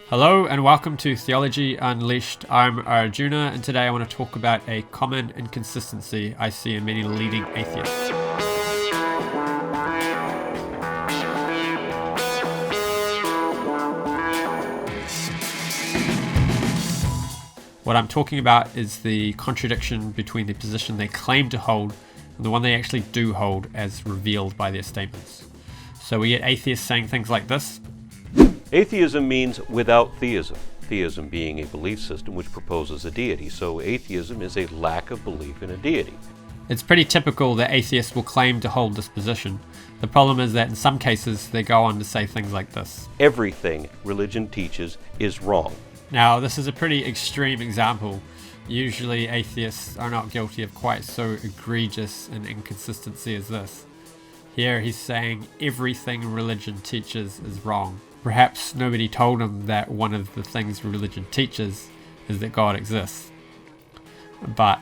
Hello and welcome to Theology Unleashed. I'm Arjuna, and today I want to talk about a common inconsistency I see in many leading atheists. What I'm talking about is the contradiction between the position they claim to hold and the one they actually do hold as revealed by their statements. So we get atheists saying things like this. Atheism means without theism, theism being a belief system which proposes a deity. So atheism is a lack of belief in a deity. It's pretty typical that atheists will claim to hold this position. The problem is that in some cases they go on to say things like this. Everything religion teaches is wrong. Now, this is a pretty extreme example. Usually atheists are not guilty of quite so egregious an inconsistency as this. Here he's saying everything religion teaches is wrong. Perhaps nobody told him that one of the things religion teaches is that God exists. But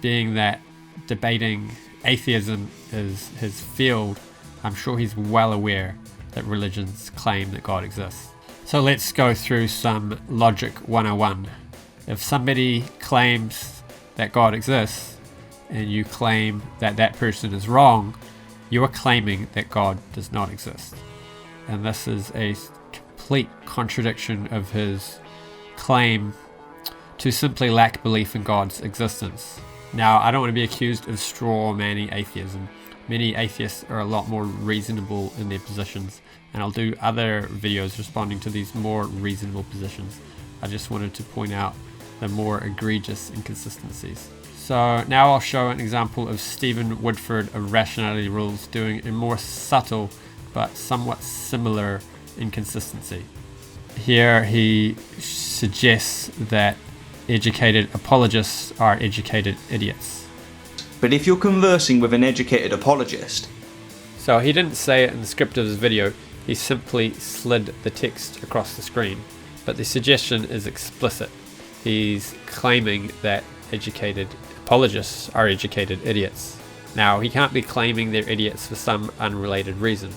being that debating atheism is his field, I'm sure he's well aware that religions claim that God exists. So let's go through some Logic 101. If somebody claims that God exists and you claim that that person is wrong, you are claiming that God does not exist. And this is a complete contradiction of his claim to simply lack belief in God's existence. Now, I don't want to be accused of straw-manning atheism. Many atheists are a lot more reasonable in their positions, and I'll do other videos responding to these more reasonable positions. I just wanted to point out the more egregious inconsistencies. So now I'll show an example of Stephen Woodford of Rationality Rules doing a more subtle but somewhat similar inconsistency. Here he suggests that educated apologists are educated idiots. But if you're conversing with an educated apologist... So he didn't say it in the script of his video, he simply slid the text across the screen. But the suggestion is explicit. He's claiming that educated apologists are educated idiots. Now, he can't be claiming they're idiots for some unrelated reason.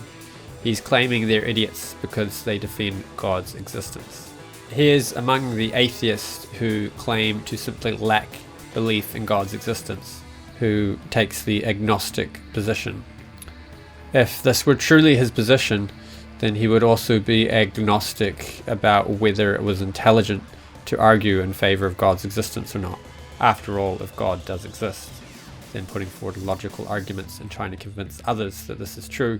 He's claiming they're idiots because they defend God's existence. He is among the atheists who claim to simply lack belief in God's existence, who takes the agnostic position. If this were truly his position, then he would also be agnostic about whether it was intelligent to argue in favor of God's existence or not. After all, if God does exist, then putting forward logical arguments and trying to convince others that this is true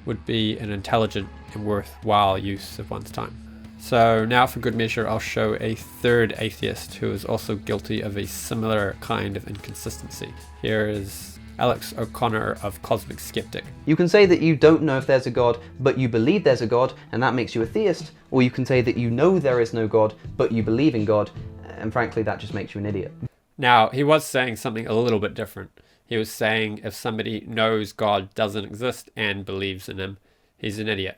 would be an intelligent and worthwhile use of one's time. So now for good measure, I'll show a third atheist who is also guilty of a similar kind of inconsistency. Here is Alex O'Connor of Cosmic Skeptic. You can say that you don't know if there's a God, but you believe there's a God, and that makes you a theist. Or you can say that you know there is no God, but you believe in God, and frankly that just makes you an idiot. Now, he was saying something a little bit different. He was saying if somebody knows God doesn't exist and believes in him, he's an idiot.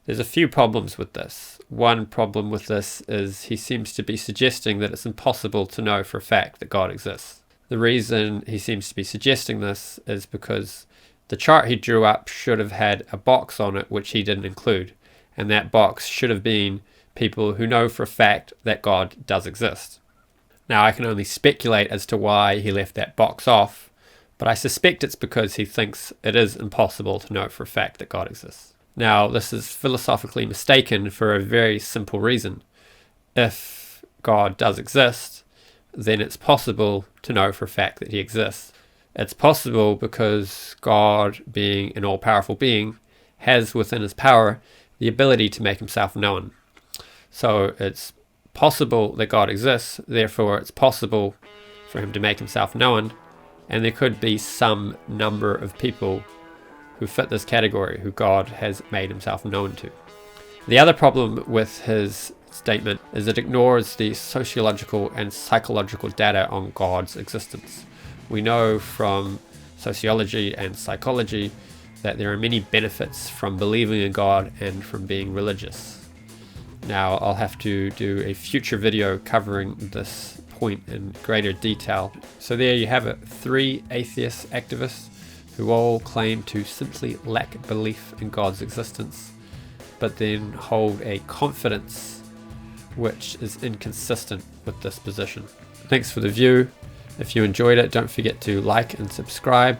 There's a few problems with this. One problem with this is he seems to be suggesting that it's impossible to know for a fact that God exists. The reason he seems to be suggesting this is because the chart he drew up should have had a box on it which he didn't include, and that box should have been people who know for a fact that God does exist. Now, I can only speculate as to why he left that box off, but I suspect it's because he thinks it is impossible to know for a fact that God exists. Now, this is philosophically mistaken for a very simple reason. If God does exist, then it's possible to know for a fact that he exists. It's possible because God, being an all-powerful being, has within his power the ability to make himself known. So it's possible that God exists, therefore it's possible for him to make himself known, and there could be some number of people who fit this category, who God has made himself known to. The other problem with his statement is it ignores the sociological and psychological data on God's existence. We know from sociology and psychology that there are many benefits from believing in God and from being religious. Now, I'll have to do a future video covering this point in greater detail. So there you have it, 3 atheist activists who all claim to simply lack belief in God's existence, but then hold a confidence which is inconsistent with this position. Thanks for the view. If you enjoyed it, don't forget to like and subscribe.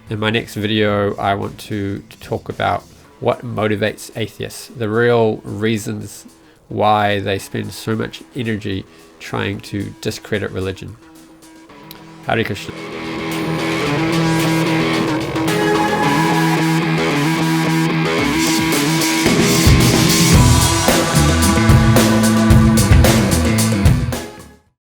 In my next video, I want to talk about what motivates atheists, the real reasons why they spend so much energy trying to discredit religion. Hare Krishna.